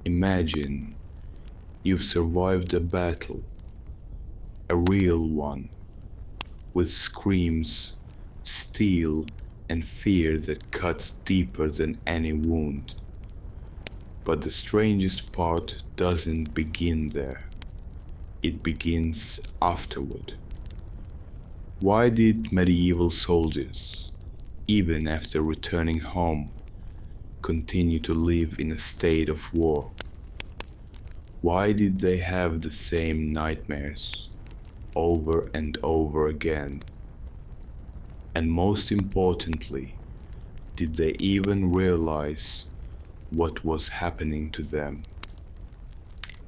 Imagine you've survived a battle, a real one, with screams, steel, and fear that cuts deeper than any wound. But the strangest part doesn't begin there. It begins afterward. Why did medieval soldiers, even after returning home, continue to live in a state of war? Why did they have the same nightmares over and over again? And most importantly, did they even realize what was happening to them?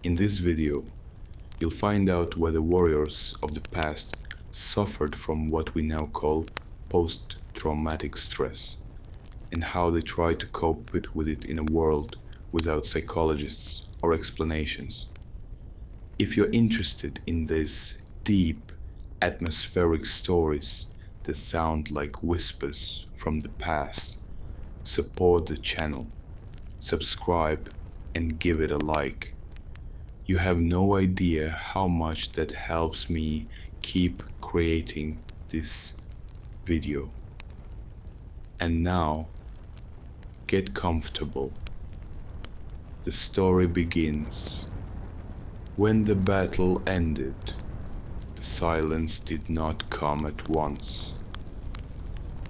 In this video, you'll find out whether warriors of the past suffered from what we now call post-traumatic stress, and how they tried to cope with it in a world without psychologists or explanations. If you're interested in these deep, atmospheric stories that sound like whispers from the past, support the channel, subscribe, and give it a like. You have no idea how much that helps me keep creating this video. And now, get comfortable. The story begins. When the battle ended, the silence did not come at once.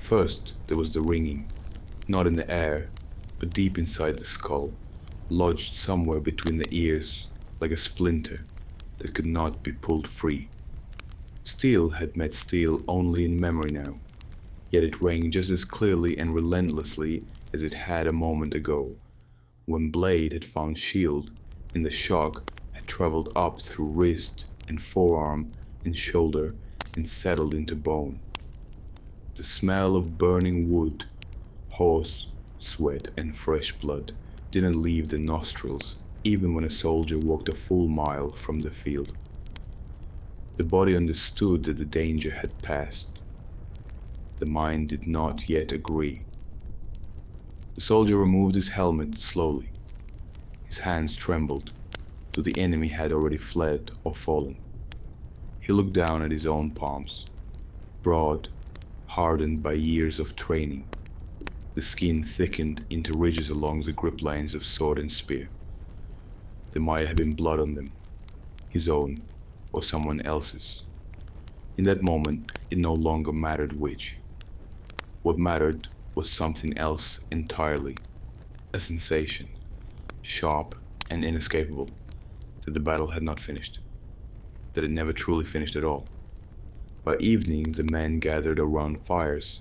First, there was the ringing, not in the air, but deep inside the skull, lodged somewhere between the ears, like a splinter that could not be pulled free. Steel had met steel only in memory now, yet it rang just as clearly and relentlessly as it had a moment ago, when blade had found shield and the shock had traveled up through wrist and forearm and shoulder and settled into bone. The smell of burning wood, horse, sweat, and fresh blood didn't leave the nostrils even when a soldier walked a full mile from the field. The body understood that the danger had passed. The mind did not yet agree. The soldier removed his helmet slowly. His hands trembled, though the enemy had already fled or fallen. He looked down at his own palms, broad, hardened by years of training. The skin thickened into ridges along the grip lines of sword and spear. There might have been blood on them, his own or someone else's. In that moment, it no longer mattered which. What mattered was something else entirely. A sensation, sharp and inescapable, that the battle had not finished, that it never truly finished at all. By evening, the men gathered around fires.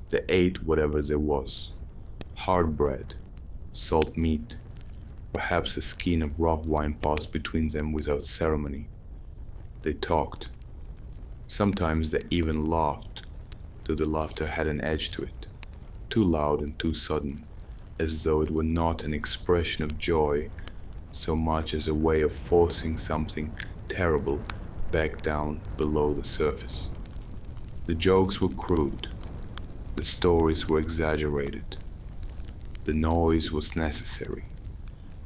They ate whatever there was: hard bread, salt meat, perhaps a skin of raw wine passed between them without ceremony. They talked. Sometimes they even laughed, though the laughter had an edge to it, too loud and too sudden, as though it were not an expression of joy so much as a way of forcing something terrible back down below the surface. The jokes were crude. The stories were exaggerated. The noise was necessary,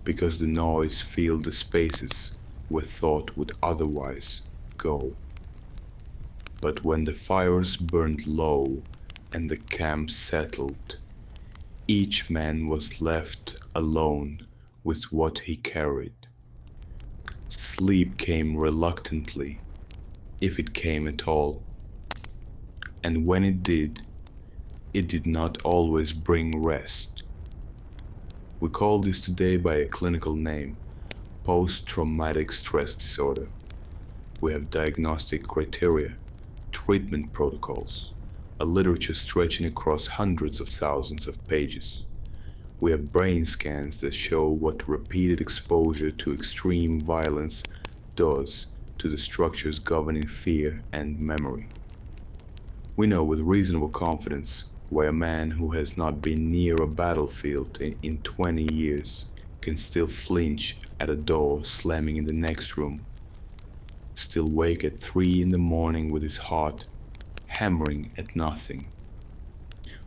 because the noise filled the spaces where thought would otherwise go. But when the fires burned low and the camp settled, each man was left alone with what he carried. Sleep came reluctantly, if it came at all. And when it did not always bring rest. We call this today by a clinical name: post-traumatic stress disorder. We have diagnostic criteria, treatment protocols, a literature stretching across hundreds of thousands of pages. We have brain scans that show what repeated exposure to extreme violence does to the structures governing fear and memory. We know with reasonable confidence why a man who has not been near a battlefield in 20 years can still flinch at a door slamming in the next room, still wake at 3 in the morning with his heart hammering at nothing.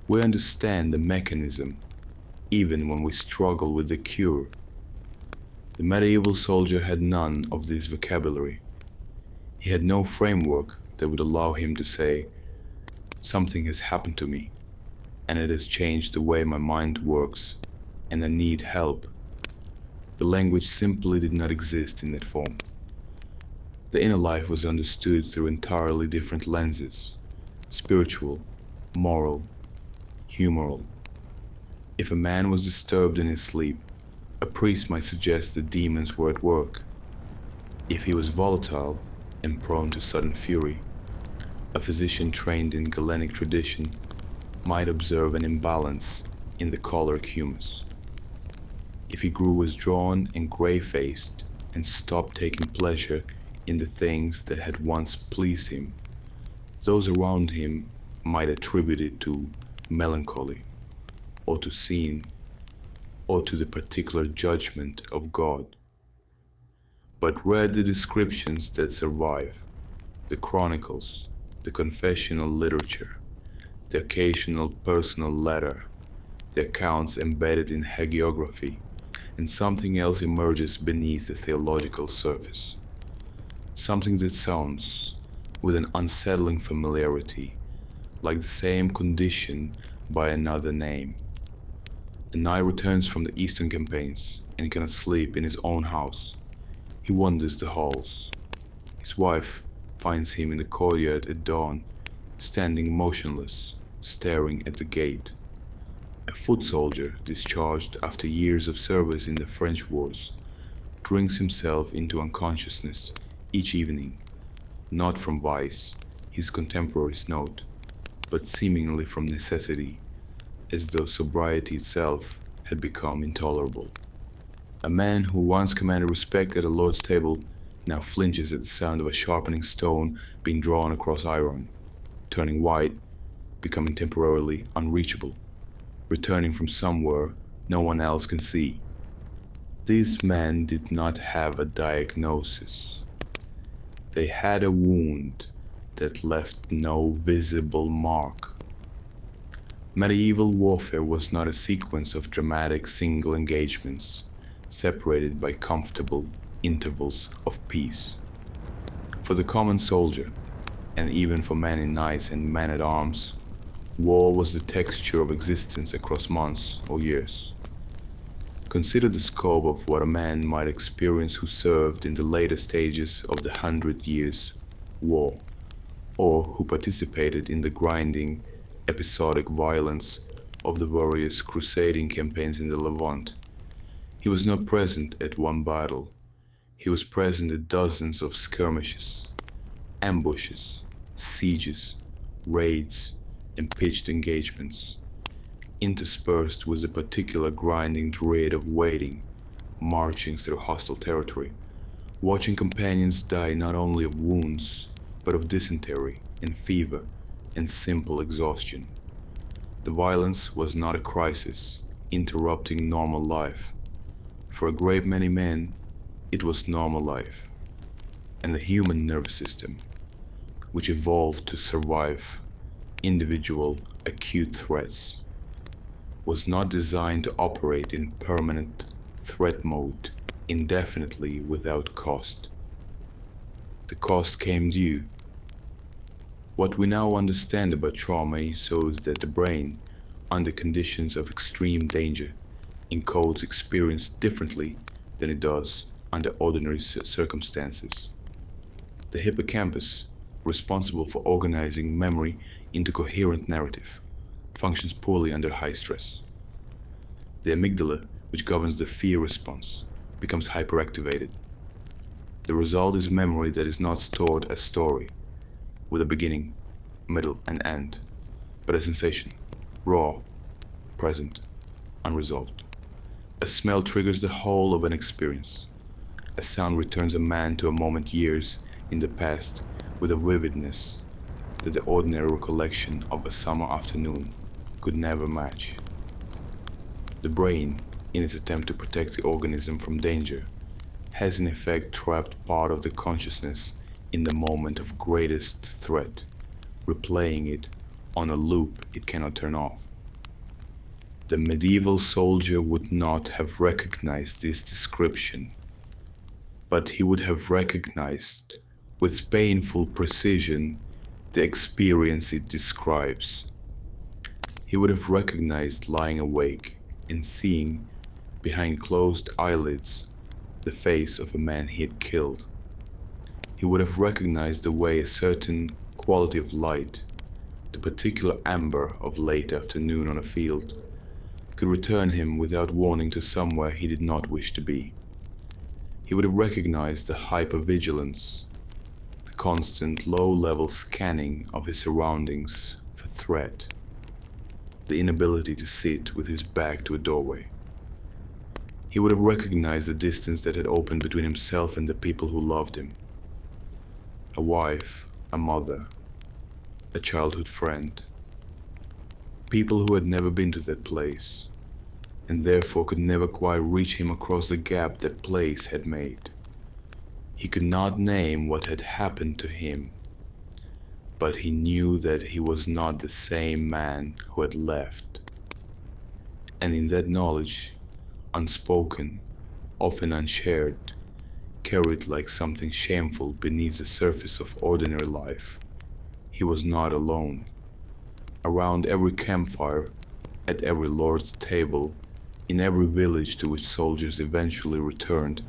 We understand the mechanism even when we struggle with the cure. The medieval soldier had none of this vocabulary. He had no framework that would allow him to say, "Something has happened to me, and it has changed the way my mind works, and I need help." The language simply did not exist in that form. The inner life was understood through entirely different lenses: spiritual, moral, humoral. If a man was disturbed in his sleep, a priest might suggest that demons were at work. If he was volatile and prone to sudden fury, a physician trained in Galenic tradition might observe an imbalance in the choleric humus. If he grew withdrawn and gray-faced and stopped taking pleasure in the things that had once pleased him, those around him might attribute it to melancholy, or to sin, or to the particular judgment of God. But read the descriptions that survive, the chronicles, the confessional literature, the occasional personal letter, the accounts embedded in hagiography, and something else emerges beneath the theological surface. Something that sounds, with an unsettling familiarity, like the same condition by another name. A knight returns from the eastern campaigns and cannot sleep in his own house. He wanders the halls. His wife finds him in the courtyard at dawn, standing motionless, staring at the gate. A foot soldier, discharged after years of service in the French wars, drinks himself into unconsciousness each evening, not from vice, his contemporaries note, but seemingly from necessity, as though sobriety itself had become intolerable. A man who once commanded respect at a lord's table now flinches at the sound of a sharpening stone being drawn across iron, turning white, becoming temporarily unreachable, returning from somewhere no one else can see. These men did not have a diagnosis. They had a wound that left no visible mark. Medieval warfare was not a sequence of dramatic single engagements, separated by comfortable intervals of peace. For the common soldier, and even for men in knights and men-at-arms, war was the texture of existence across months or years. Consider the scope of what a man might experience who served in the later stages of the 100 Years' War, or who participated in the grinding, episodic violence of the various crusading campaigns in the Levant. He was not present at one battle. He was present at dozens of skirmishes, ambushes, sieges, raids, and pitched engagements, interspersed with the particular grinding dread of waiting, marching through hostile territory, watching companions die not only of wounds, but of dysentery and fever and simple exhaustion. The violence was not a crisis, interrupting normal life. For a great many men, it was normal life, and the human nervous system, which evolved to survive individual acute threats, was not designed to operate in permanent threat mode indefinitely without cost. The cost came due. What we now understand about trauma shows that the brain, under conditions of extreme danger, encodes experience differently than it does under ordinary circumstances. The hippocampus, responsible for organizing memory into coherent narrative, functions poorly under high stress. The amygdala, which governs the fear response, becomes hyperactivated. The result is memory that is not stored as story, with a beginning, middle, and end, but a sensation, raw, present, unresolved. A smell triggers the whole of an experience. A sound returns a man to a moment years in the past with a vividness that the ordinary recollection of a summer afternoon could never match. The brain, in its attempt to protect the organism from danger, has in effect trapped part of the consciousness in the moment of greatest threat, replaying it on a loop it cannot turn off. The medieval soldier would not have recognized this description but he would have recognized with painful precision the experience it describes. He would have recognized lying awake and seeing, behind closed eyelids, the face of a man he had killed. He would have recognized the way a certain quality of light, the particular amber of late afternoon on a field, could return him without warning to somewhere he did not wish to be. He would have recognized the hypervigilance, the constant low-level scanning of his surroundings for threat, the inability to sit with his back to a doorway. He would have recognized the distance that had opened between himself and the people who loved him. A wife, a mother, a childhood friend. People who had never been to that place, and therefore could never quite reach him across the gap that place had made. He could not name what had happened to him, but he knew that he was not the same man who had left. And in that knowledge, unspoken, often unshared, carried like something shameful beneath the surface of ordinary life, he was not alone. Around every campfire, at every lord's table, in every village to which soldiers eventually returned,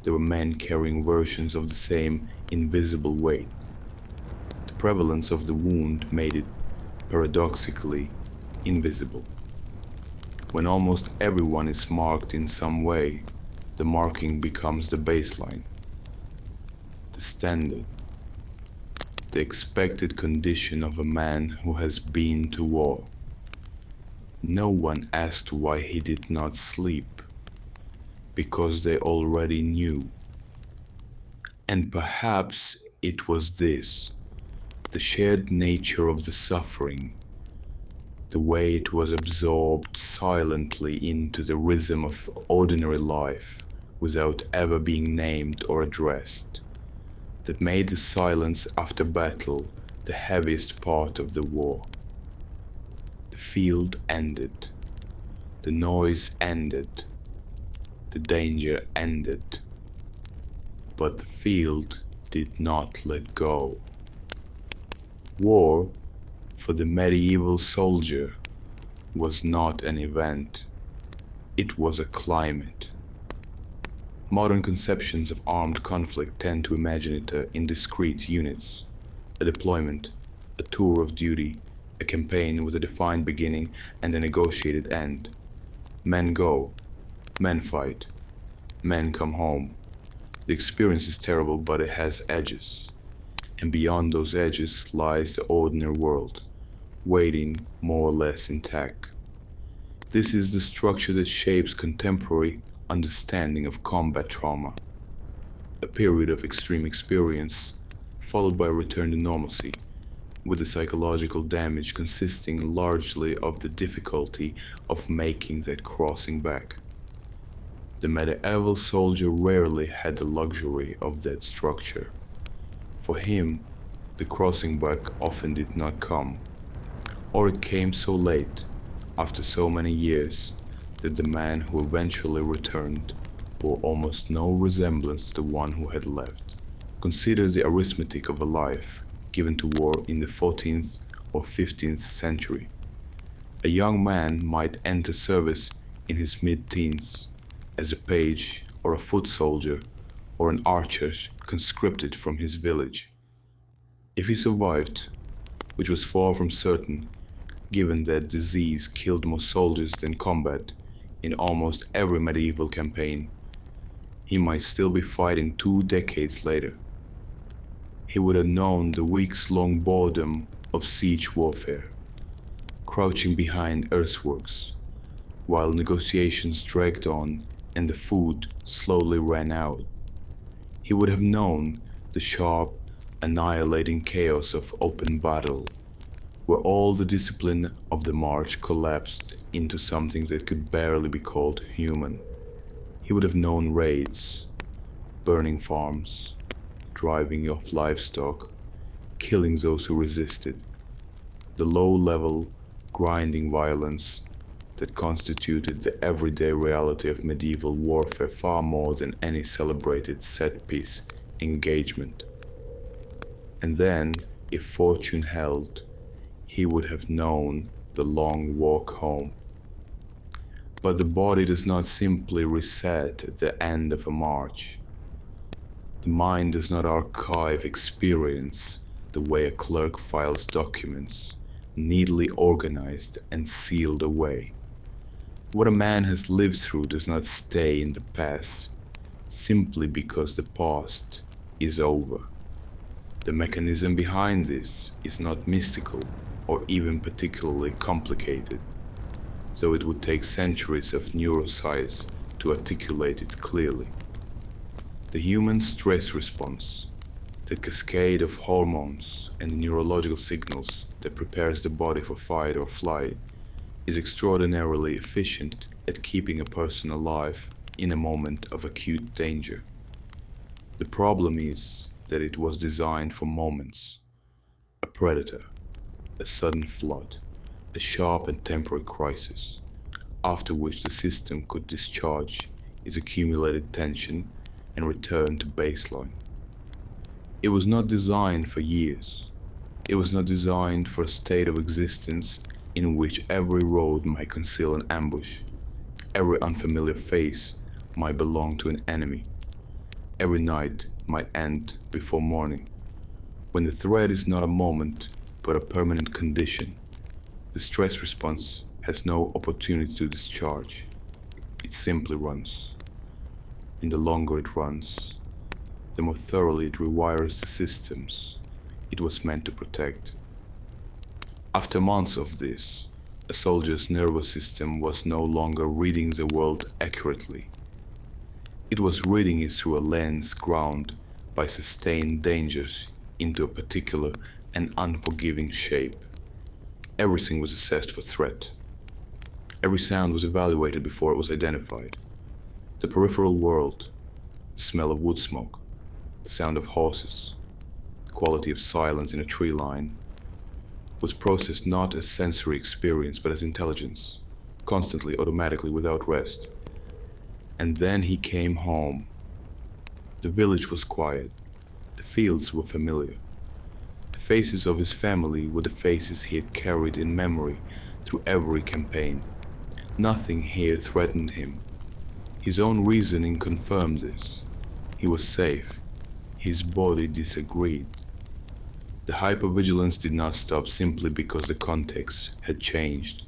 there were men carrying versions of the same invisible weight. The prevalence of the wound made it, paradoxically, invisible. When almost everyone is marked in some way, the marking becomes the baseline, the standard, the expected condition of a man who has been to war. No one asked why he did not sleep, because they already knew. And perhaps it was this, the shared nature of the suffering, the way it was absorbed silently into the rhythm of ordinary life without ever being named or addressed, that made the silence after battle the heaviest part of the war. The field ended, the noise ended, the danger ended, but the field did not let go. War, for the medieval soldier, was not an event, it was a climate. Modern conceptions of armed conflict tend to imagine it in discrete units, a deployment, a tour of duty, a campaign with a defined beginning and a negotiated end. Men go, men fight, men come home. The experience is terrible, but it has edges, and beyond those edges lies the ordinary world, waiting more or less intact. This is the structure that shapes contemporary understanding of combat trauma, a period of extreme experience, followed by a return to normalcy, with the psychological damage consisting largely of the difficulty of making that crossing back. The medieval soldier rarely had the luxury of that structure. For him, the crossing back often did not come, or it came so late, after so many years, that the man who eventually returned bore almost no resemblance to the one who had left. Consider the arithmetic of a life given to war in the 14th or 15th century. A young man might enter service in his mid-teens as a page or a foot soldier or an archer conscripted from his village. If he survived, which was far from certain, given that disease killed more soldiers than combat in almost every medieval campaign, he might still be fighting 2 decades later. He would have known the weeks-long boredom of siege warfare, crouching behind earthworks, while negotiations dragged on and the food slowly ran out. He would have known the sharp, annihilating chaos of open battle, where all the discipline of the march collapsed into something that could barely be called human. He would have known raids, burning farms, driving off livestock, killing those who resisted, the low-level, grinding violence that constituted the everyday reality of medieval warfare far more than any celebrated set-piece engagement. And then, if fortune held, he would have known the long walk home. But the body does not simply reset at the end of a march. The mind does not archive experience the way a clerk files documents, neatly organized and sealed away. What a man has lived through does not stay in the past, simply because the past is over. The mechanism behind this is not mystical or even particularly complicated, so it would take centuries of neuroscience to articulate it clearly. The human stress response, the cascade of hormones and neurological signals that prepares the body for fight or flight, is extraordinarily efficient at keeping a person alive in a moment of acute danger. The problem is that it was designed for moments: a predator, a sudden flood, a sharp and temporary crisis, after which the system could discharge its accumulated tension and return to baseline. It was not designed for years. It was not designed for a state of existence in which every road might conceal an ambush, every unfamiliar face might belong to an enemy, every night might end before morning. When the threat is not a moment, but a permanent condition, the stress response has no opportunity to discharge. It simply runs. And the longer it runs, the more thoroughly it rewires the systems it was meant to protect. After months of this, a soldier's nervous system was no longer reading the world accurately. It was reading it through a lens ground by sustained dangers into a particular and unforgiving shape. Everything was assessed for threat. Every sound was evaluated before it was identified. The peripheral world, the smell of wood smoke, the sound of horses, the quality of silence in a tree line, was processed not as sensory experience but as intelligence, constantly, automatically, without rest. And then he came home. The village was quiet. The fields were familiar. The faces of his family were the faces he had carried in memory through every campaign. Nothing here threatened him. His own reasoning confirmed this. He was safe. His body disagreed. The hypervigilance did not stop simply because the context had changed.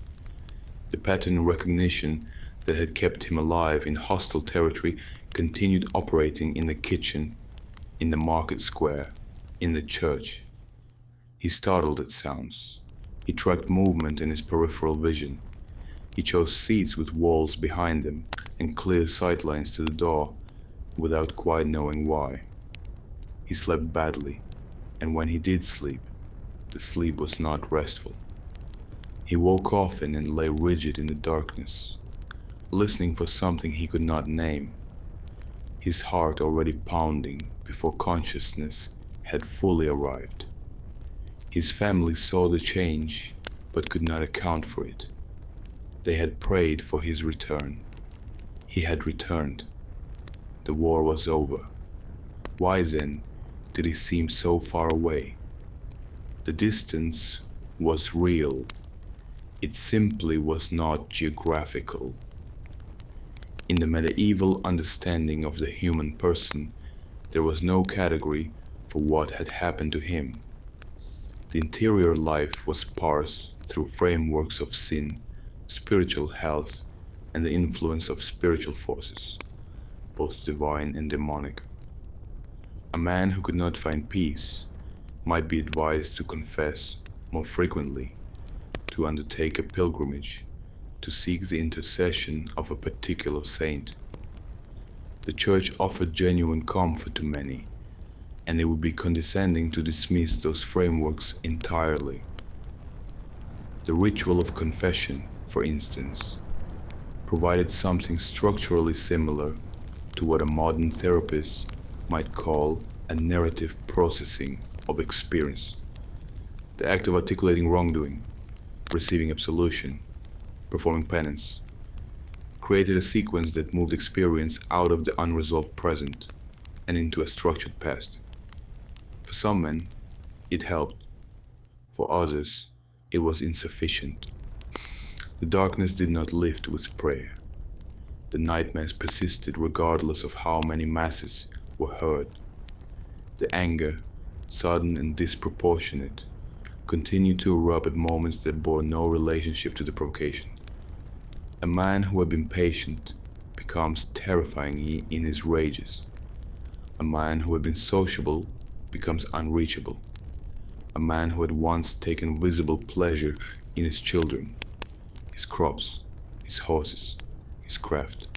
The pattern recognition that had kept him alive in hostile territory continued operating in the kitchen, in the market square, in the church. He startled at sounds. He tracked movement in his peripheral vision. He chose seats with walls behind them and clear sightlines to the door without quite knowing why. He slept badly, and when he did sleep, the sleep was not restful. He woke often and lay rigid in the darkness, listening for something he could not name, his heart already pounding before consciousness had fully arrived. His family saw the change, but could not account for it. They had prayed for his return. He had returned. The war was over. Why then did he seem so far away? The distance was real. It simply was not geographical. In the medieval understanding of the human person, there was no category for what had happened to him. The interior life was parsed through frameworks of sin, spiritual health, and the influence of spiritual forces, both divine and demonic. A man who could not find peace might be advised to confess more frequently, to undertake a pilgrimage, to seek the intercession of a particular saint. The church offered genuine comfort to many, and it would be condescending to dismiss those frameworks entirely. The ritual of confession, for instance, provided something structurally similar to what a modern therapist might call a narrative processing of experience. The act of articulating wrongdoing, receiving absolution, performing penance, created a sequence that moved experience out of the unresolved present and into a structured past. For some men, it helped. For others, it was insufficient. The darkness did not lift with prayer. The nightmares persisted regardless of how many masses were heard. The anger, sudden and disproportionate, continued to erupt at moments that bore no relationship to the provocation. A man who had been patient becomes terrifying in his rages. A man who had been sociable becomes unreachable. A man who had once taken visible pleasure in his children, his crops, his horses, his craft,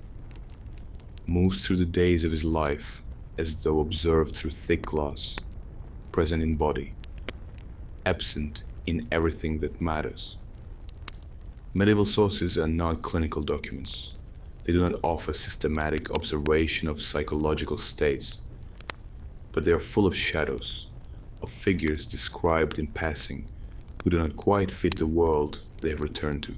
moves through the days of his life as though observed through thick glass, present in body, absent in everything that matters. Medieval sources are not clinical documents. They do not offer systematic observation of psychological states, but they are full of shadows, of figures described in passing who do not quite fit the world they have returned to.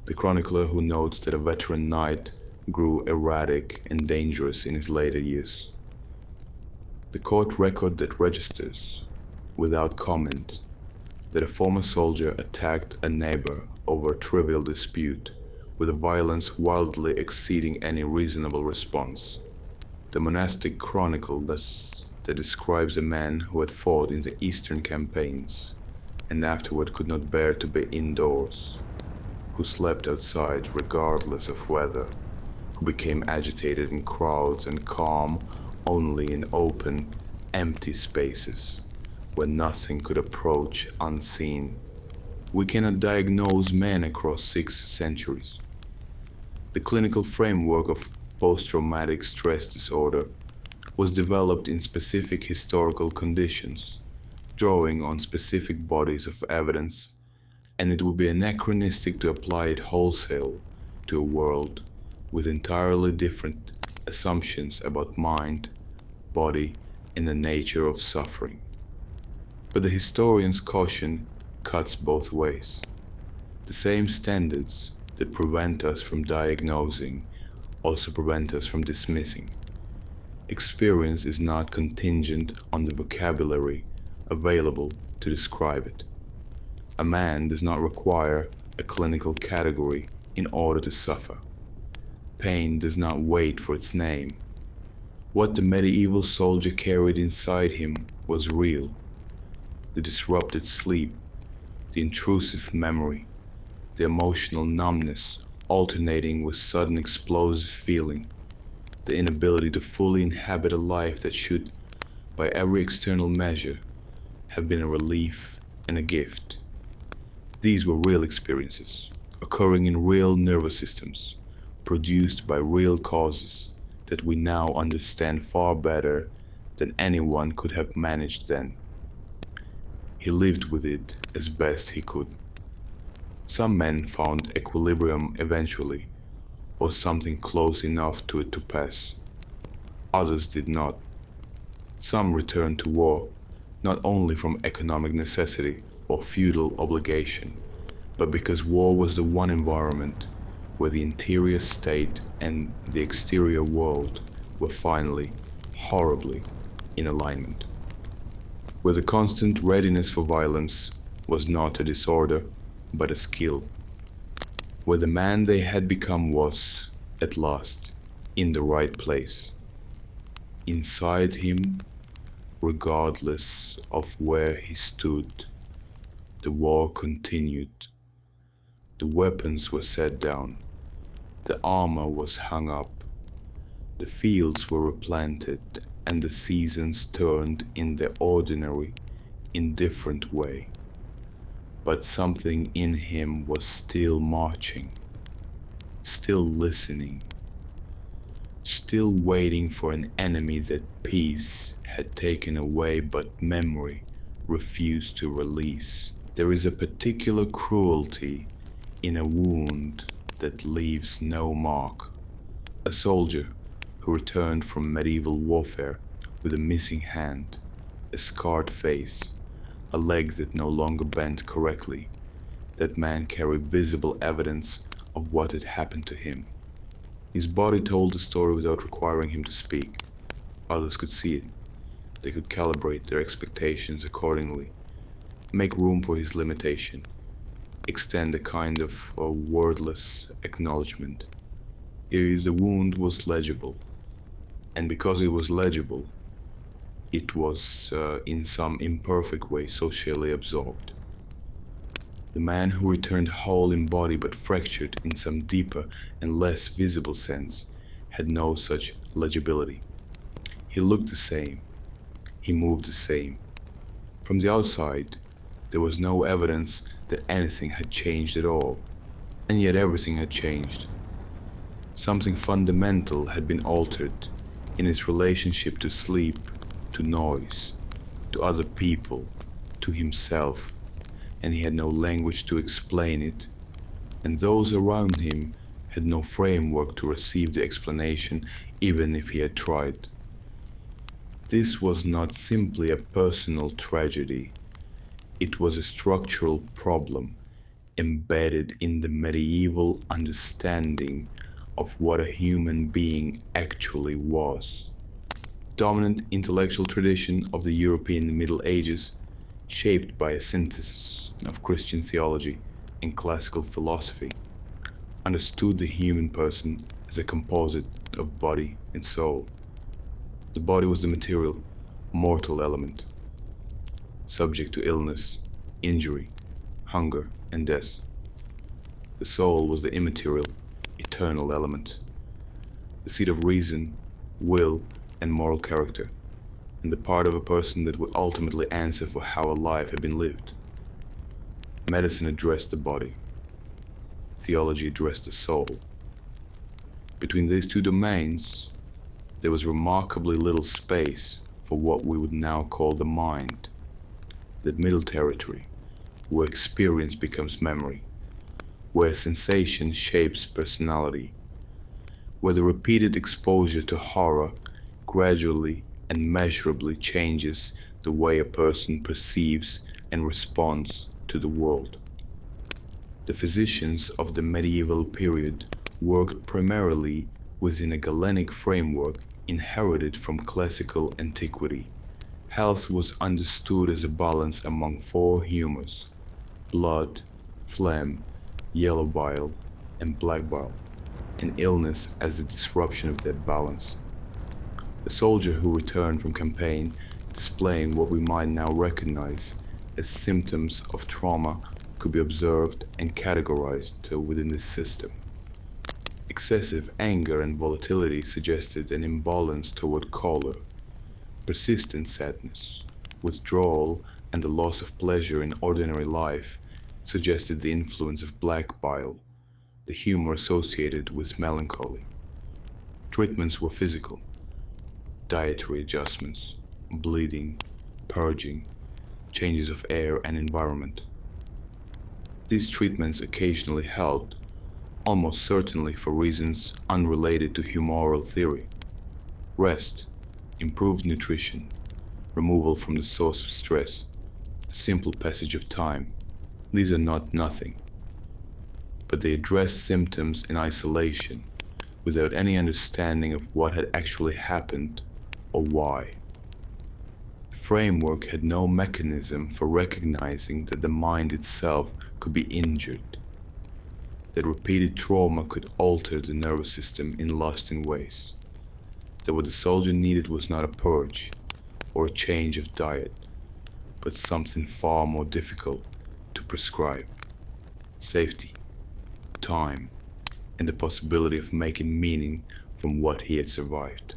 The chronicler who notes that a veteran knight grew erratic and dangerous in his later years. The court record that registers, without comment, that a former soldier attacked a neighbor over a trivial dispute with a violence wildly exceeding any reasonable response. The monastic chronicle that describes a man who had fought in the eastern campaigns and afterward could not bear to be indoors, who slept outside regardless of weather, who became agitated in crowds and calm only in open, empty spaces where nothing could approach unseen. We cannot diagnose men across 6 centuries. The clinical framework of post-traumatic stress disorder was developed in specific historical conditions, drawing on specific bodies of evidence, and it would be anachronistic to apply it wholesale to a world with entirely different assumptions about mind, body, and the nature of suffering. But the historian's caution cuts both ways. The same standards that prevent us from diagnosing also prevent us from dismissing. Experience is not contingent on the vocabulary available to describe it. A man does not require a clinical category in order to suffer. Pain does not wait for its name. What the medieval soldier carried inside him was real. The disrupted sleep, the intrusive memory, the emotional numbness alternating with sudden explosive feeling, the inability to fully inhabit a life that should, by every external measure, have been a relief and a gift. These were real experiences, occurring in real nervous systems, produced by real causes that we now understand far better than anyone could have managed then. He lived with it as best he could. Some men found equilibrium eventually, or something close enough to it to pass. Others did not. Some returned to war, not only from economic necessity or feudal obligation, but because war was the one environment where the interior state and the exterior world were finally, horribly, in alignment. Where the constant readiness for violence was not a disorder, but a skill. Where the man they had become was, at last, in the right place. Inside him, regardless of where he stood, the war continued. The weapons were set down. The armor was hung up. The fields were replanted, and the seasons turned in their ordinary, indifferent way. But something in him was still marching, still listening, still waiting for an enemy that peace had taken away but memory refused to release. There is a particular cruelty in a wound that leaves no mark. A soldier who returned from medieval warfare with a missing hand, a scarred face, a leg that no longer bent correctly, That man carried visible evidence of what had happened to him. His body told the story without requiring him to speak. Others could see it. They could calibrate their expectations accordingly, make room for his limitation, extend a kind of wordless acknowledgement. The wound was legible, and because it was legible, it was in some imperfect way socially absorbed. The man who returned whole in body but fractured in some deeper and less visible sense had no such legibility. He looked the same. He moved the same. From the outside, there was no evidence that anything had changed at all, and yet everything had changed. Something fundamental had been altered in his relationship to sleep, to noise, to other people, to himself, and he had no language to explain it, and those around him had no framework to receive the explanation even if he had tried. This was not simply a personal tragedy, it was a structural problem embedded in the medieval understanding of what a human being actually was. The dominant intellectual tradition of the European Middle Ages, shaped by a synthesis of Christian theology and classical philosophy, understood the human person as a composite of body and soul. The body was the material, mortal element, subject to illness, injury, hunger, and death. The soul was the immaterial, eternal element, the seat of reason, will, and moral character, and the part of a person that would ultimately answer for how a life had been lived. Medicine addressed the body. Theology addressed the soul. Between these two domains, there was remarkably little space for what we would now call the mind, that middle territory, where experience becomes memory, where sensation shapes personality, where the repeated exposure to horror gradually and measurably changes the way a person perceives and responds to the world. The physicians of the medieval period worked primarily within a Galenic framework inherited from classical antiquity. Health was understood as a balance among four humors: blood, phlegm, yellow bile, and black bile, and illness as the disruption of that balance. The soldier who returned from campaign displaying what we might now recognize as symptoms of trauma could be observed and categorized within this system. Excessive anger and volatility suggested an imbalance toward choler. Persistent sadness, withdrawal, and the loss of pleasure in ordinary life suggested the influence of black bile, the humor associated with melancholy. Treatments were physical: dietary adjustments, bleeding, purging, changes of air and environment. These treatments occasionally helped, almost certainly for reasons unrelated to humoral theory. Rest, improved nutrition, removal from the source of stress, the simple passage of time, these are not nothing. But they address symptoms in isolation, without any understanding of what had actually happened or why. The framework had no mechanism for recognizing that the mind itself could be injured, that repeated trauma could alter the nervous system in lasting ways, that what the soldier needed was not a purge or a change of diet, but something far more difficult to prescribe: safety, time, and the possibility of making meaning from what he had survived.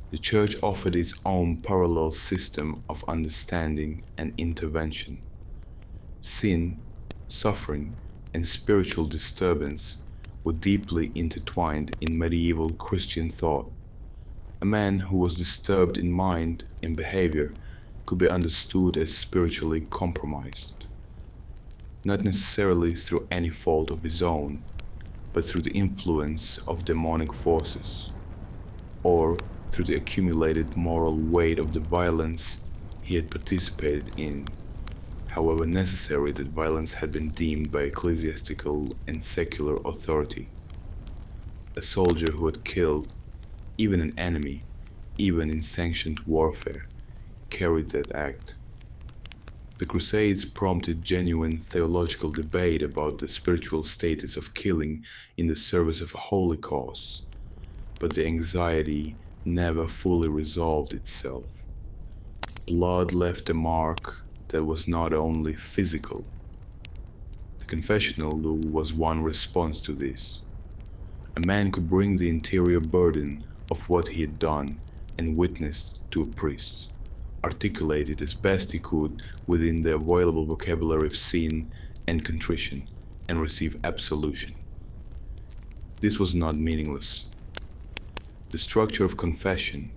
The Church offered its own parallel system of understanding and intervention. Sin, suffering, and spiritual disturbance were deeply intertwined in medieval Christian thought. A man who was disturbed in mind and behavior could be understood as spiritually compromised, not necessarily through any fault of his own, but through the influence of demonic forces, or through the accumulated moral weight of the violence he had participated in. however necessary that violence had been deemed by ecclesiastical and secular authority. A soldier who had killed even an enemy, even in sanctioned warfare, carried that act. The Crusades prompted genuine theological debate about the spiritual status of killing in the service of a holy cause, but the anxiety never fully resolved itself. Blood left a mark that was not only physical. The confessional was one response to this. A man could bring the interior burden of what he had done and witnessed to a priest, articulate it as best he could within the available vocabulary of sin and contrition, and receive absolution. This was not meaningless. The structure of confession,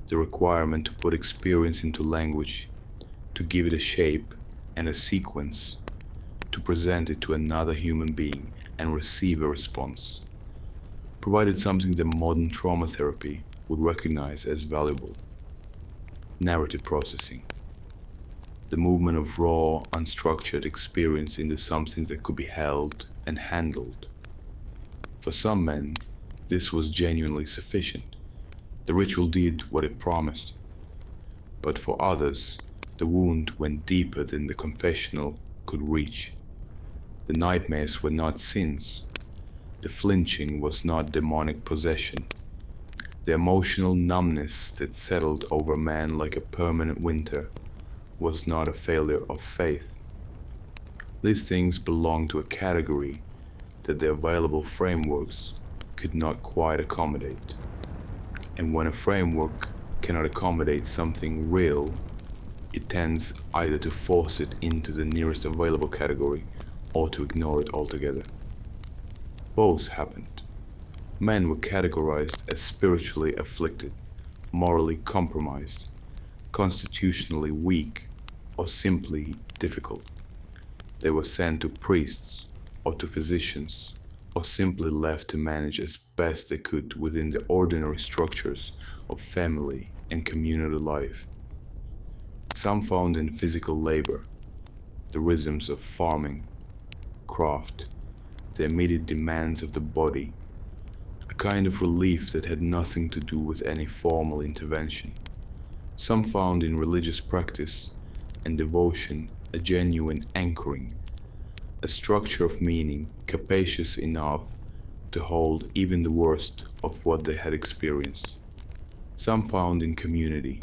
the requirement to put experience into language, to give it a shape and a sequence, to present it to another human being and receive a response, provided something that modern trauma therapy would recognize as valuable: narrative processing. The movement of raw, unstructured experience into something that could be held and handled. For some men, this was genuinely sufficient. The ritual did what it promised. But for others, the wound went deeper than the confessional could reach. The nightmares were not sins. The flinching was not demonic possession. The emotional numbness that settled over man like a permanent winter was not a failure of faith. These things belonged to a category that the available frameworks could not quite accommodate. And when a framework cannot accommodate something real, it tends either to force it into the nearest available category or to ignore it altogether. Both happened. Men were categorized as spiritually afflicted, morally compromised, constitutionally weak, or simply difficult. They were sent to priests or to physicians, or simply left to manage as best they could within the ordinary structures of family and community life. Some found in physical labor, the rhythms of farming, craft, the immediate demands of the body, a kind of relief that had nothing to do with any formal intervention. Some found in religious practice and devotion a genuine anchoring, a structure of meaning capacious enough to hold even the worst of what they had experienced. Some found in community,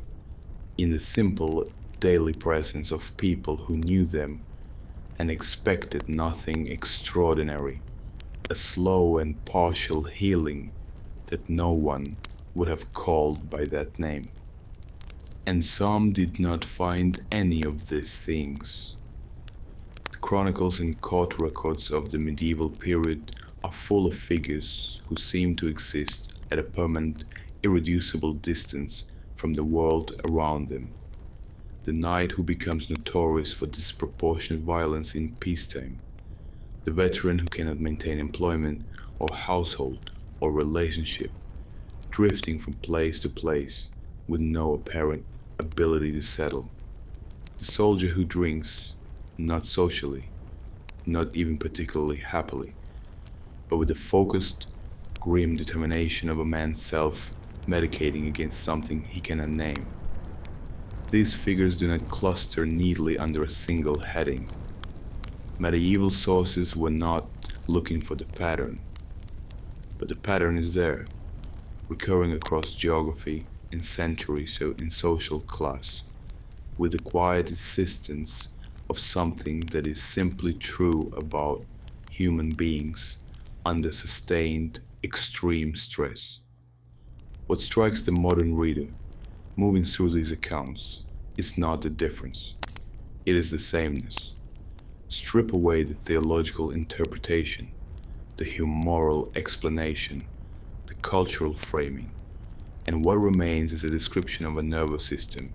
in the simple daily presence of people who knew them and expected nothing extraordinary, a slow and partial healing that no one would have called by that name. And some did not find any of these things. The chronicles and court records of the medieval period are full of figures who seem to exist at a permanent, irreducible distance from the world around them. The knight who becomes notorious for disproportionate violence in peacetime, the veteran who cannot maintain employment or household or relationship, drifting from place to place with no apparent ability to settle, the soldier who drinks, not socially, not even particularly happily, but with the focused, grim determination of a man's self-medicating against something he cannot name. These figures do not cluster neatly under a single heading. Medieval sources were not looking for the pattern, but the pattern is there, recurring across geography and centuries in social class, with the quiet insistence of something that is simply true about human beings under sustained, extreme stress. What strikes the modern reader, moving through these accounts, is not the difference. It is the sameness. Strip away the theological interpretation, the humoral explanation, the cultural framing, and what remains is a description of a nervous system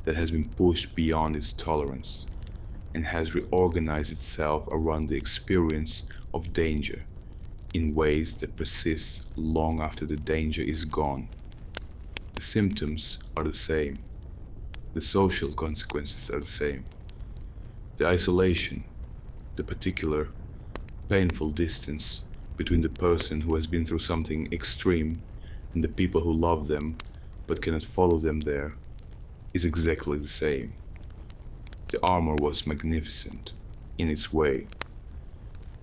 that has been pushed beyond its tolerance and has reorganized itself around the experience of danger in ways that persist long after the danger is gone. The symptoms are the same. The social consequences are the same. The isolation, the particular, painful distance between the person who has been through something extreme and the people who love them but cannot follow them there, is exactly the same. The armor was magnificent, in its way.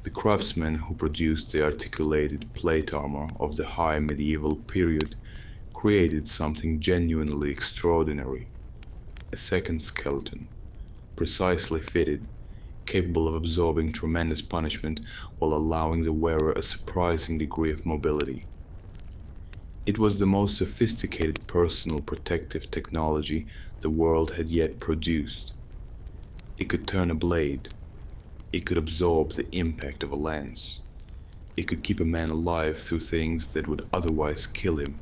The craftsmen who produced the articulated plate armor of the high medieval period created something genuinely extraordinary. A second skeleton, precisely fitted, capable of absorbing tremendous punishment while allowing the wearer a surprising degree of mobility. It was the most sophisticated personal protective technology the world had yet produced. It could turn a blade. It could absorb the impact of a lance. It could keep a man alive through things that would otherwise kill him.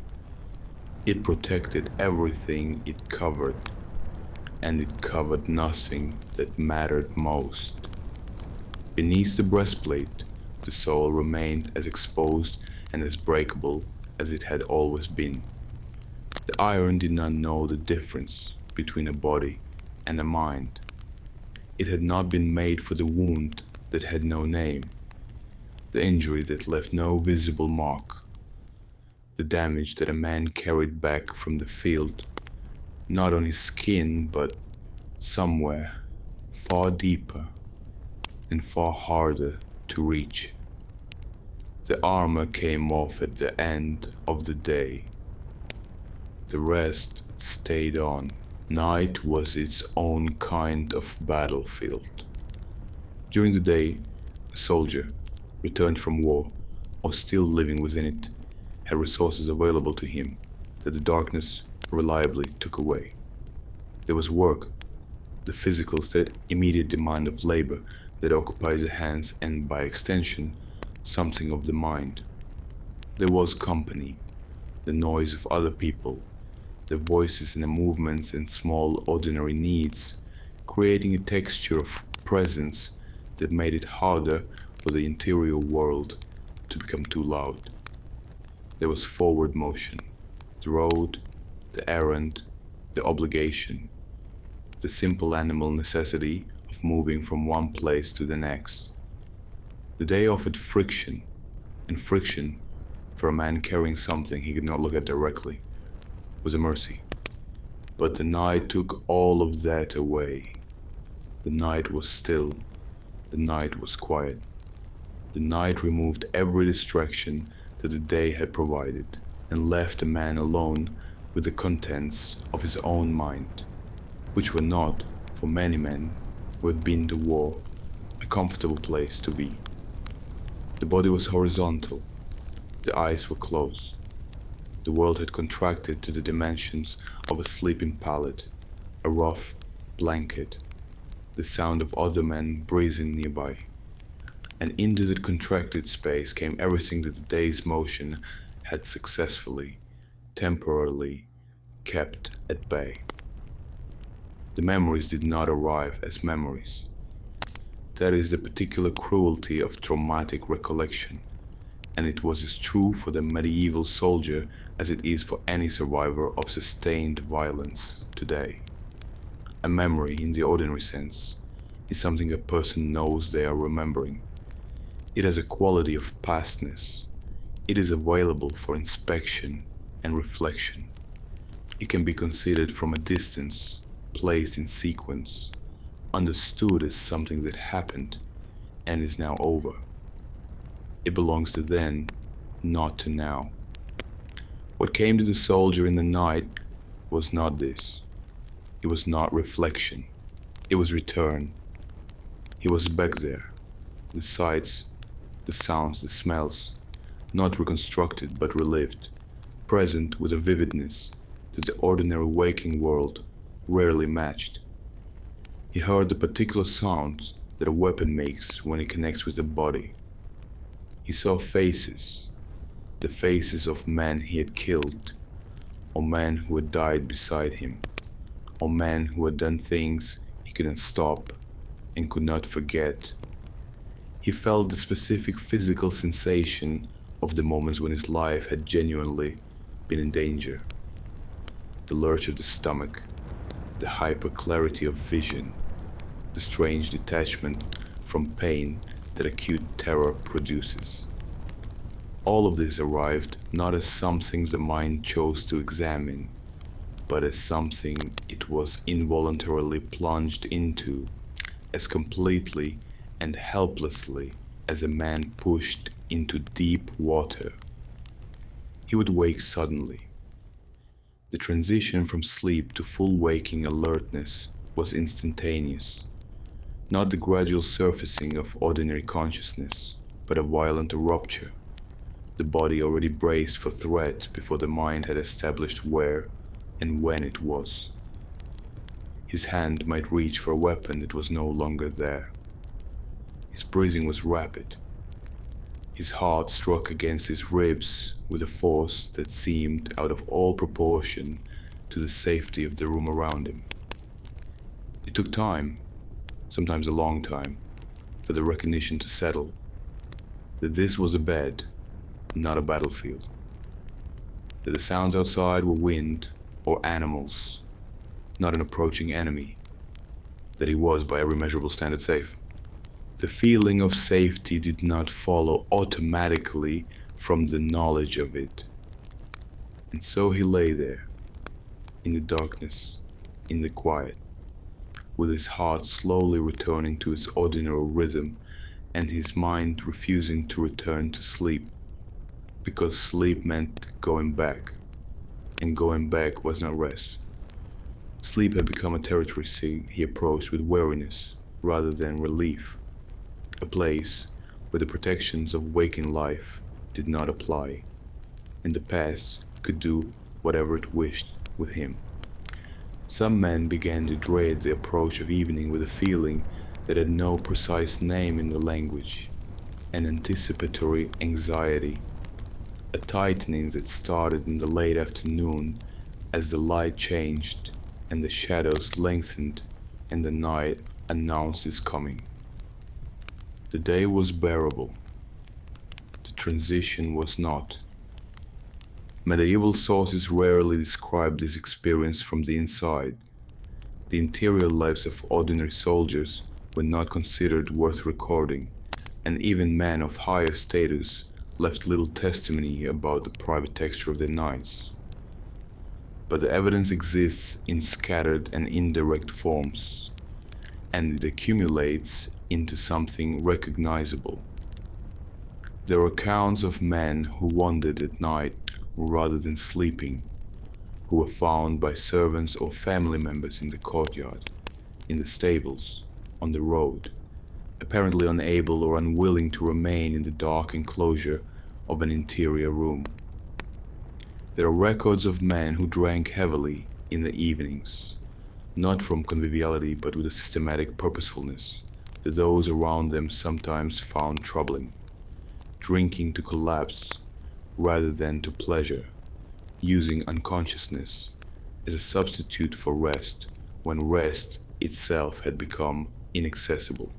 It protected everything it covered, and it covered nothing that mattered most. Beneath the breastplate, the soul remained as exposed and as breakable as it had always been. The iron did not know the difference between a body and a mind. It had not been made for the wound that had no name, the injury that left no visible mark, the damage that a man carried back from the field, not on his skin, but somewhere far deeper and far harder to reach. The armor came off at the end of the day. The rest stayed on. Night was its own kind of battlefield. During the day, a soldier, returned from war, or still living within it, had resources available to him that the darkness reliably took away. There was work, the physical, immediate demand of labor that occupies the hands and, by extension, something of the mind. There was company, the noise of other people, the voices and the movements and small ordinary needs, creating a texture of presence that made it harder for the interior world to become too loud. There was forward motion, the road, the errand, the obligation, the simple animal necessity of moving from one place to the next. The day offered friction, and friction, for a man carrying something he could not look at directly, was a mercy. But the night took all of that away. The night was still. The night was quiet. The night removed every distraction that the day had provided and left a man alone with the contents of his own mind, which were not, for many men who had been to war, a comfortable place to be. The body was horizontal. The eyes were closed. The world had contracted to the dimensions of a sleeping pallet, a rough blanket, the sound of other men breathing nearby. And into that contracted space came everything that the day's motion had successfully, temporarily, kept at bay. The memories did not arrive as memories. That is the particular cruelty of traumatic recollection, and it was as true for the medieval soldier as it is for any survivor of sustained violence today. A memory, in the ordinary sense, is something a person knows they are remembering. It has a quality of pastness. It is available for inspection and reflection. It can be considered from a distance, placed in sequence, understood as something that happened and is now over. It belongs to then, not to now. What came to the soldier in the night was not this. It was not reflection. It was return. He was back there. The sights, the sounds, the smells, not reconstructed but relived, present with a vividness that the ordinary waking world rarely matched. He heard the particular sounds that a weapon makes when it connects with the body. He saw faces, the faces of men he had killed, or men who had died beside him, or men who had done things he couldn't stop and could not forget. He felt the specific physical sensation of the moments when his life had genuinely been in danger. The lurch of the stomach, the hyperclarity of vision, the strange detachment from pain that acute terror produces. All of this arrived not as something the mind chose to examine, but as something it was involuntarily plunged into, as completely and helplessly as a man pushed into deep water. He would wake suddenly. The transition from sleep to full waking alertness was instantaneous, not the gradual surfacing of ordinary consciousness, but a violent rupture. The body already braced for threat before the mind had established where and when it was. His hand might reach for a weapon that was no longer there. His breathing was rapid. His heart struck against his ribs with a force that seemed out of all proportion to the safety of the room around him. It took time, sometimes a long time, for the recognition to settle that this was a bed, not a battlefield. That the sounds outside were wind or animals, not an approaching enemy. That he was, by every measurable standard, safe. The feeling of safety did not follow automatically from the knowledge of it. And so he lay there, in the darkness, in the quiet, with his heart slowly returning to its ordinary rhythm and his mind refusing to return to sleep, because sleep meant going back, and going back was not rest. Sleep had become a territory he approached with weariness rather than relief, a place where the protections of waking life did not apply, and the past could do whatever it wished with him. Some men began to dread the approach of evening with a feeling that had no precise name in the language, an anticipatory anxiety, a tightening that started in the late afternoon as the light changed and the shadows lengthened and the night announced its coming. The day was bearable. The transition was not. Medieval sources rarely describe this experience from the inside. The interior lives of ordinary soldiers were not considered worth recording, and even men of higher status left little testimony about the private texture of their nights. But the evidence exists in scattered and indirect forms, and it accumulates into something recognizable. There are accounts of men who wandered at night rather than sleeping, who were found by servants or family members in the courtyard, in the stables, on the road, apparently unable or unwilling to remain in the dark enclosure of an interior room. There are records of men who drank heavily in the evenings, not from conviviality but with a systematic purposefulness that those around them sometimes found troubling, drinking to collapse rather than to pleasure, using unconsciousness as a substitute for rest when rest itself had become inaccessible.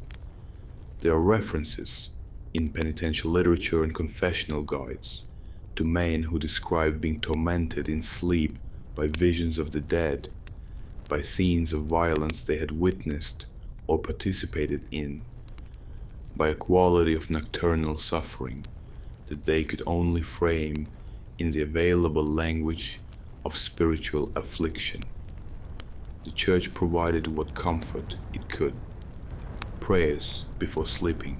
There are references in penitential literature and confessional guides to men who describe being tormented in sleep by visions of the dead, by scenes of violence they had witnessed or participated in, by a quality of nocturnal suffering that they could only frame in the available language of spiritual affliction. The Church provided what comfort it could: prayers before sleeping,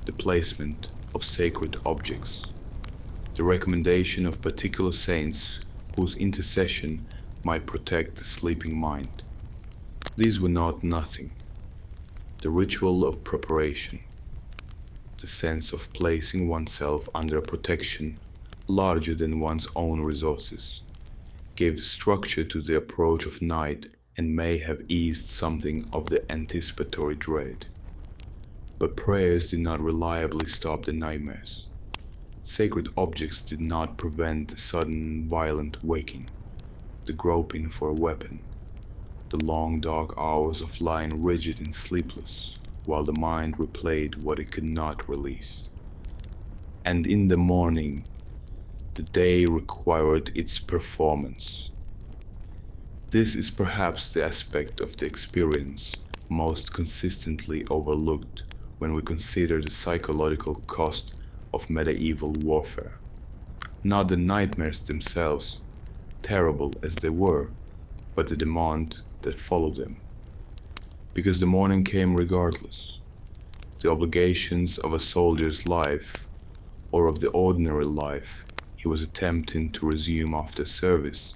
the placement of sacred objects, the recommendation of particular saints whose intercession might protect the sleeping mind. These were not nothing. The ritual of preparation, the sense of placing oneself under a protection larger than one's own resources, gave structure to the approach of night and may have eased something of the anticipatory dread. But prayers did not reliably stop the nightmares. Sacred objects did not prevent the sudden violent waking, the groping for a weapon, the long dark hours of lying rigid and sleepless while the mind replayed what it could not release. And in the morning, the day required its performance. This is perhaps the aspect of the experience most consistently overlooked when we consider the psychological cost of medieval warfare. Not the nightmares themselves, terrible as they were, but the demand that followed them. Because the morning came regardless. The obligations of a soldier's life, or of the ordinary life he was attempting to resume after service,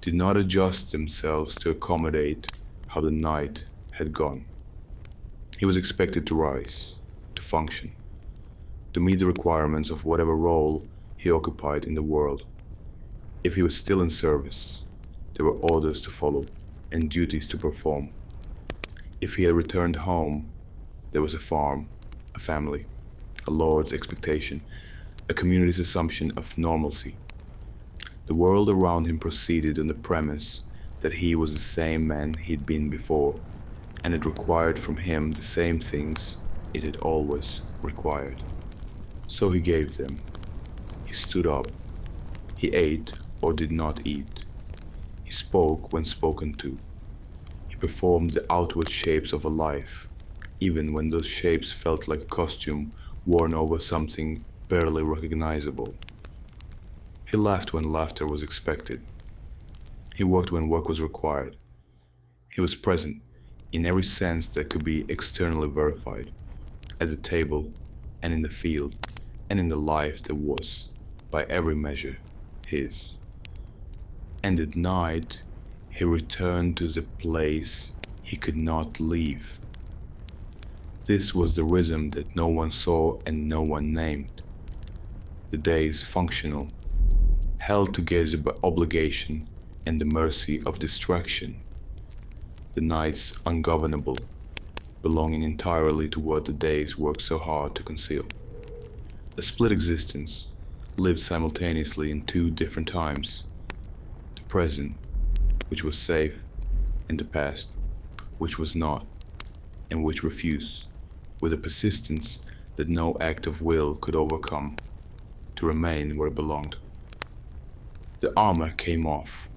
did not adjust themselves to accommodate how the night had gone. He was expected to rise, to function, to meet the requirements of whatever role he occupied in the world. If he was still in service, there were orders to follow and duties to perform. If he had returned home, there was a farm, a family, a lord's expectation, a community's assumption of normalcy. The world around him proceeded on the premise that he was the same man he'd been before, and it required from him the same things it had always required. So he gave them. He stood up. He ate or did not eat. He spoke when spoken to. He performed the outward shapes of a life, even when those shapes felt like a costume worn over something barely recognizable. He laughed when laughter was expected. He worked when work was required. He was present in every sense that could be externally verified, at the table and in the field and in the life that was, by every measure, his. And at night, he returned to the place he could not leave. This was the rhythm that no one saw and no one named. The days functional, held together by obligation and the mercy of distraction. The nights ungovernable, belonging entirely to what the days worked so hard to conceal. A split existence, lived simultaneously in two different times. The present, which was safe, and the past, which was not, and which refused, with a persistence that no act of will could overcome, to remain where it belonged. The armor came off.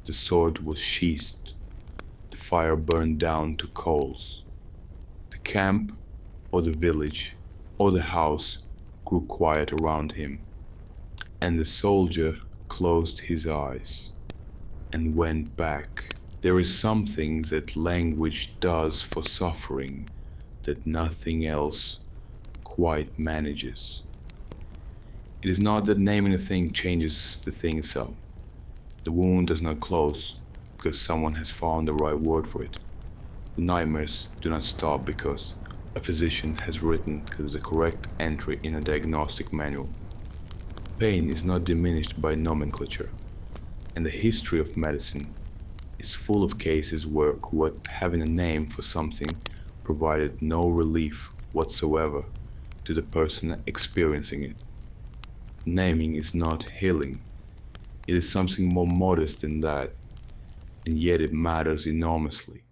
The sword was sheathed. The fire burned down to coals. The camp, or the village, or the house grew quiet around him, and the soldier closed his eyes and went back. There is something that language does for suffering that nothing else quite manages. It is not that naming a thing changes the thing itself. The wound does not close because someone has found the right word for it. The nightmares do not stop because a physician has written the correct entry in a diagnostic manual. Pain is not diminished by nomenclature, and the history of medicine is full of cases where having a name for something provided no relief whatsoever to the person experiencing it. Naming is not healing. It is something more modest than that, and yet it matters enormously.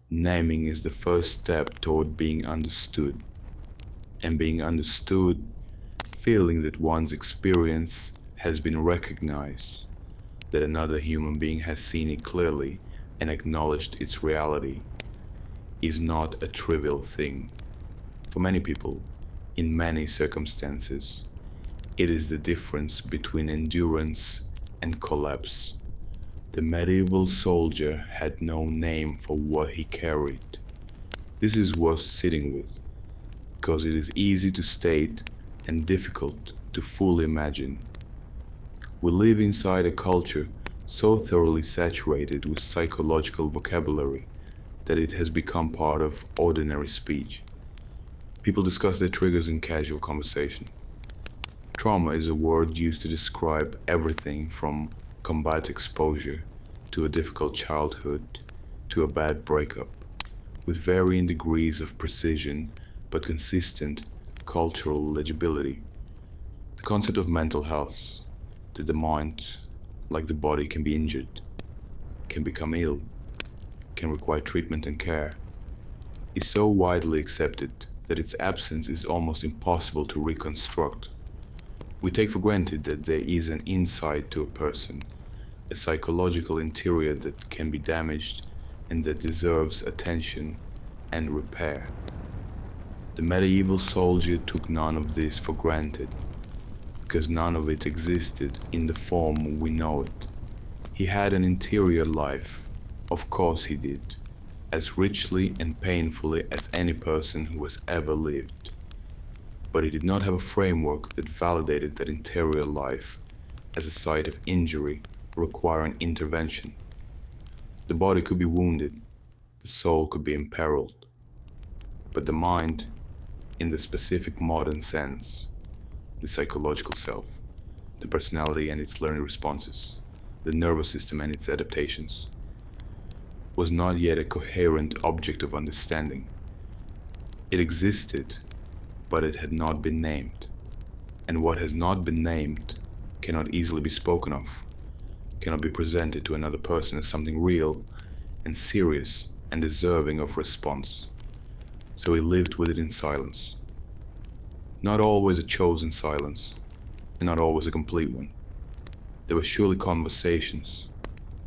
Naming is the first step toward being understood, and being understood, feeling that one's experience has been recognized, that another human being has seen it clearly and acknowledged its reality, is not a trivial thing. For many people, in many circumstances, it is the difference between endurance and collapse. The medieval soldier had no name for what he carried. This is worth sitting with, because it is easy to state and difficult to fully imagine. We live inside a culture so thoroughly saturated with psychological vocabulary that it has become part of ordinary speech. People discuss their triggers in casual conversation. Trauma is a word used to describe everything from combat exposure to a difficult childhood to a bad breakup, with varying degrees of precision but consistent cultural legibility. The concept of mental health, that the mind, like the body, can be injured, can become ill, can require treatment and care, is so widely accepted that its absence is almost impossible to reconstruct. We take for granted that there is an inside to a person, a psychological interior that can be damaged and that deserves attention and repair. The medieval soldier took none of this for granted, because none of it existed in the form we know it. He had an interior life, of course he did, as richly and painfully as any person who has ever lived. But he did not have a framework that validated that interior life as a site of injury requiring intervention. The body could be wounded, the soul could be imperiled, but the mind, in the specific modern sense, the psychological self, the personality and its learning responses, the nervous system and its adaptations, was not yet a coherent object of understanding. It existed, but it had not been named. And what has not been named cannot easily be spoken of, cannot be presented to another person as something real and serious and deserving of response. So he lived with it in silence. Not always a chosen silence, and not always a complete one. There were surely conversations,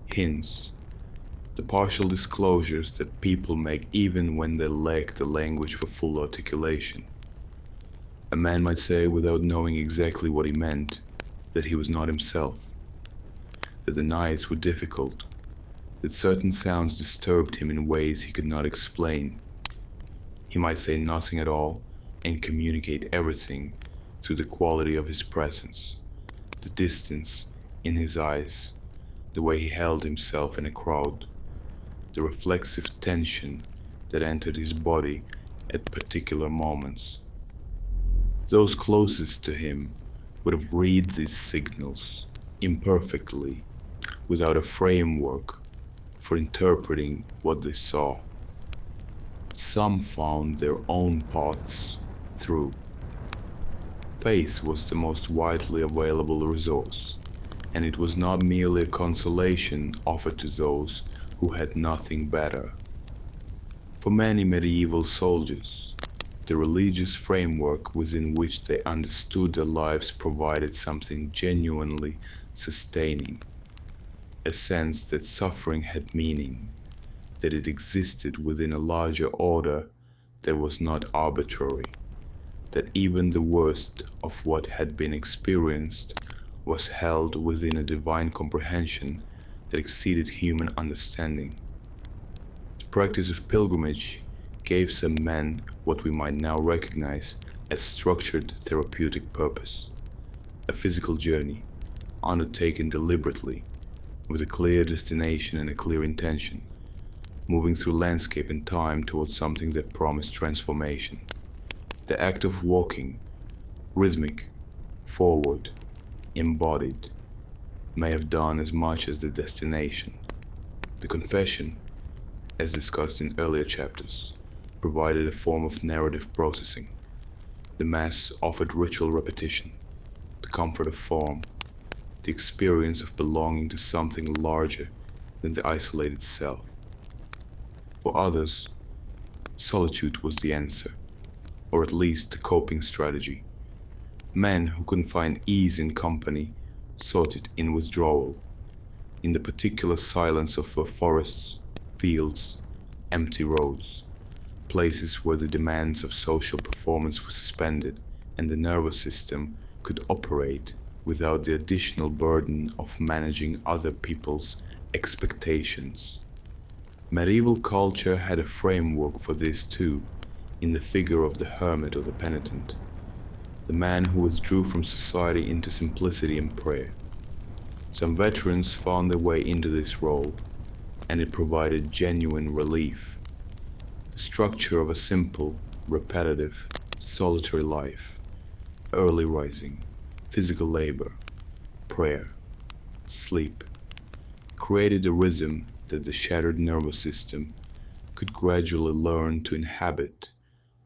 hints, the partial disclosures that people make even when they lack the language for full articulation. A man might say, without knowing exactly what he meant, that he was not himself, that the nights were difficult, that certain sounds disturbed him in ways he could not explain. He might say nothing at all and communicate everything through the quality of his presence, the distance in his eyes, the way he held himself in a crowd, the reflexive tension that entered his body at particular moments. Those closest to him would have read these signals imperfectly, without a framework for interpreting what they saw. Some found their own paths through. Faith was the most widely available resource, and it was not merely a consolation offered to those who had nothing better. For many medieval soldiers, the religious framework within which they understood their lives provided something genuinely sustaining, a sense that suffering had meaning, that it existed within a larger order that was not arbitrary, that even the worst of what had been experienced was held within a divine comprehension that exceeded human understanding. The practice of pilgrimage gave some men what we might now recognize as structured therapeutic purpose, a physical journey undertaken deliberately, with a clear destination and a clear intention, moving through landscape and time towards something that promised transformation. The act of walking, rhythmic, forward, embodied, may have done as much as the destination. The confession, as discussed in earlier chapters, provided a form of narrative processing. The Mass offered ritual repetition, the comfort of form, the experience of belonging to something larger than the isolated self. For others, solitude was the answer, or at least the coping strategy. Men who couldn't find ease in company sought it in withdrawal, in the particular silence of forests, fields, empty roads, places where the demands of social performance were suspended and the nervous system could operate without the additional burden of managing other people's expectations. Medieval culture had a framework for this too, in the figure of the hermit or the penitent, the man who withdrew from society into simplicity and prayer. Some veterans found their way into this role, and it provided genuine relief. The structure of a simple, repetitive, solitary life, early rising, physical labor, prayer, sleep, created a rhythm that the shattered nervous system could gradually learn to inhabit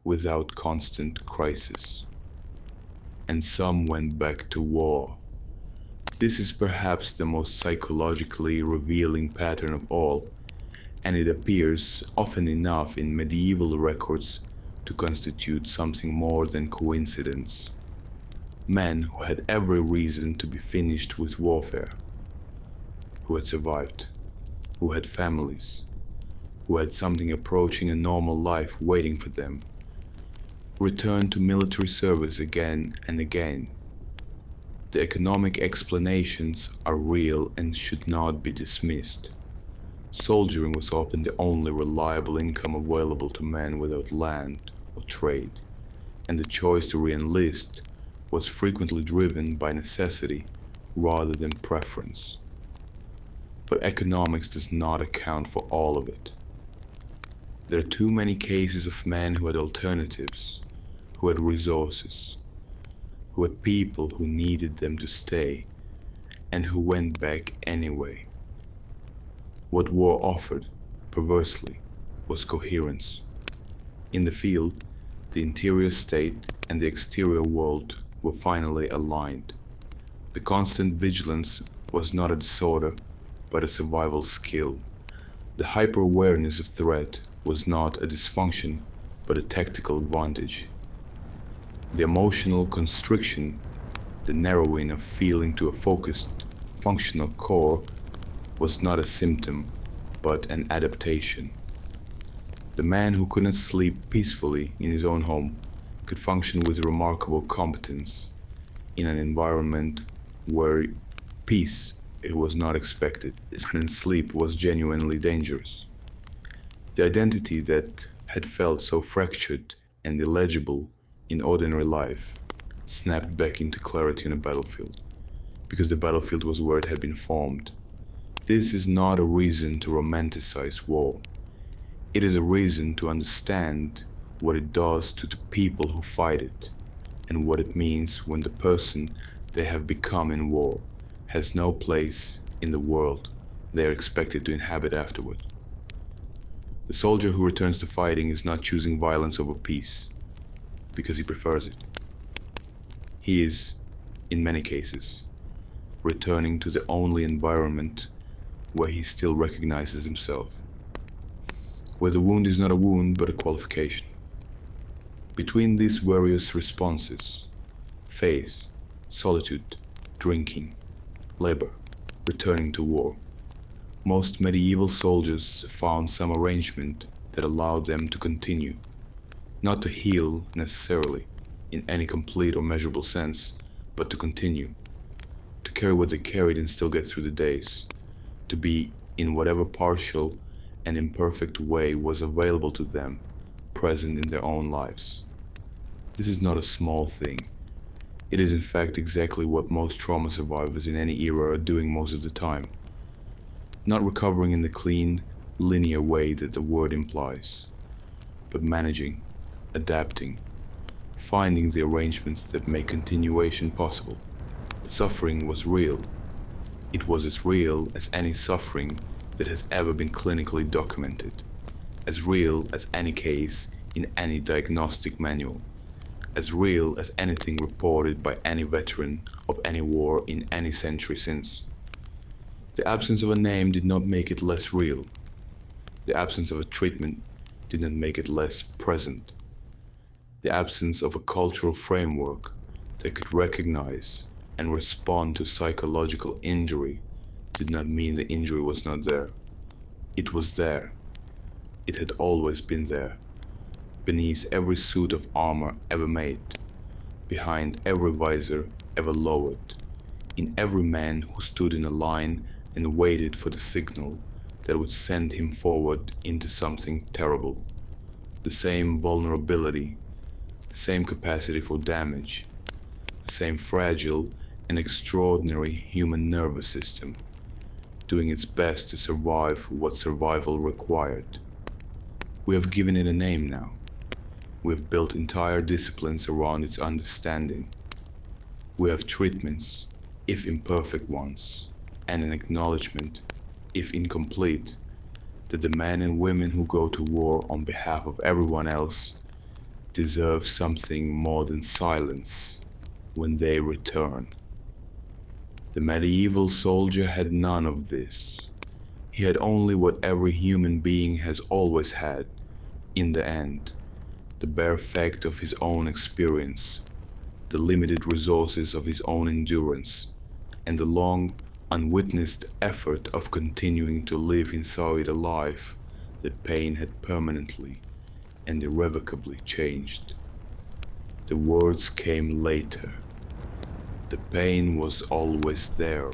without constant crisis. And some went back to war. This is perhaps the most psychologically revealing pattern of all, and it appears often enough in medieval records to constitute something more than coincidence. Men who had every reason to be finished with warfare, who had survived, who had families, who had something approaching a normal life waiting for them, returned to military service again and again. The economic explanations are real and should not be dismissed. Soldiering was often the only reliable income available to men without land or trade, and the choice to re-enlist was frequently driven by necessity rather than preference. But economics does not account for all of it. There are too many cases of men who had alternatives, who had resources, who had people who needed them to stay, and who went back anyway. What war offered, perversely, was coherence. In the field, the interior state and the exterior world were finally aligned. The constant vigilance was not a disorder, but a survival skill. The hyper-awareness of threat was not a dysfunction, but a tactical advantage. The emotional constriction, the narrowing of feeling to a focused, functional core, was not a symptom, but an adaptation. The man who couldn't sleep peacefully in his own home could function with remarkable competence in an environment where peace it was not expected, and sleep was genuinely dangerous. The identity that had felt so fractured and illegible in ordinary life snapped back into clarity on a battlefield, because the battlefield was where it had been formed. This is not a reason to romanticize war. It is a reason to understand what it does to the people who fight it, and what it means when the person they have become in war has no place in the world they are expected to inhabit afterward. The soldier who returns to fighting is not choosing violence over peace because he prefers it. He is, in many cases, returning to the only environment where he still recognizes himself, where the wound is not a wound but a qualification. Between these various responses, faith, solitude, drinking, labor, returning to war, most medieval soldiers found some arrangement that allowed them to continue, not to heal necessarily in any complete or measurable sense, but to continue, to carry what they carried and still get through the days, to be in whatever partial and imperfect way was available to them, present in their own lives. This is not a small thing. It is in fact exactly what most trauma survivors in any era are doing most of the time. Not recovering in the clean, linear way that the word implies, but managing, adapting, finding the arrangements that make continuation possible. The suffering was real. It was as real as any suffering that has ever been clinically documented, as real as any case in any diagnostic manual, as real as anything reported by any veteran of any war in any century since. The absence of a name did not make it less real. The absence of a treatment did not make it less present. The absence of a cultural framework that could recognize and respond to psychological injury did not mean the injury was not there. It was there. It had always been there, beneath every suit of armor ever made, behind every visor ever lowered, in every man who stood in a line and waited for the signal that would send him forward into something terrible. The same vulnerability, the same capacity for damage, the same fragile and extraordinary human nervous system, doing its best to survive what survival required. We have given it a name now. We have built entire disciplines around its understanding. We have treatments, if imperfect ones, and an acknowledgement, if incomplete, that the men and women who go to war on behalf of everyone else deserve something more than silence when they return. The medieval soldier had none of this. He had only what every human being has always had, in the end, the bare fact of his own experience, the limited resources of his own endurance, and the long, unwitnessed effort of continuing to live inside a life the pain had permanently and irrevocably changed. The words came later. The pain was always there,